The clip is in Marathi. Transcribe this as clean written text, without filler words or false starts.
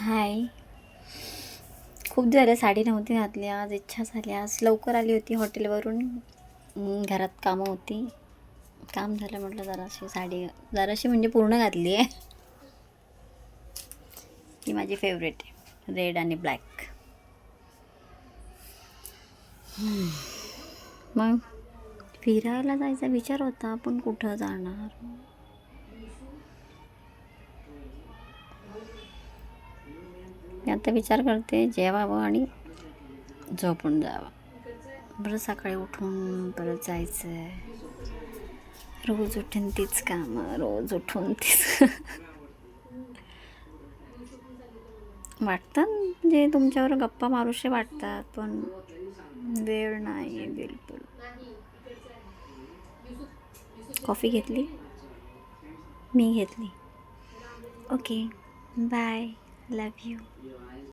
हाय. खूप दिवस झाले साडी नव्हती घातली. आज इच्छा झाली. आज लवकर आली होती हॉटेलवरून. घरात कामं होती. काम झालं म्हटलं जराशी साडी जराशी म्हणजे पूर्ण घातली आहे. ही माझी फेवरेट आहे, रेड आणि ब्लॅक. मग फिरायला जायचा विचार होता, पण कुठं जाणार? मी आता विचार करते जेवावं आणि झोपून जावं. बरं सकाळी उठून परत जायचं आहे. रोज उठून तीच कामं, रोज उठून तीच वाटतात म्हणजे तुमच्यावर गप्पा मारूशे वाटतात, पण वेळ नाही बिलकुल. कॉफी घेतली? मी घेतली. Okay, bye. Love you.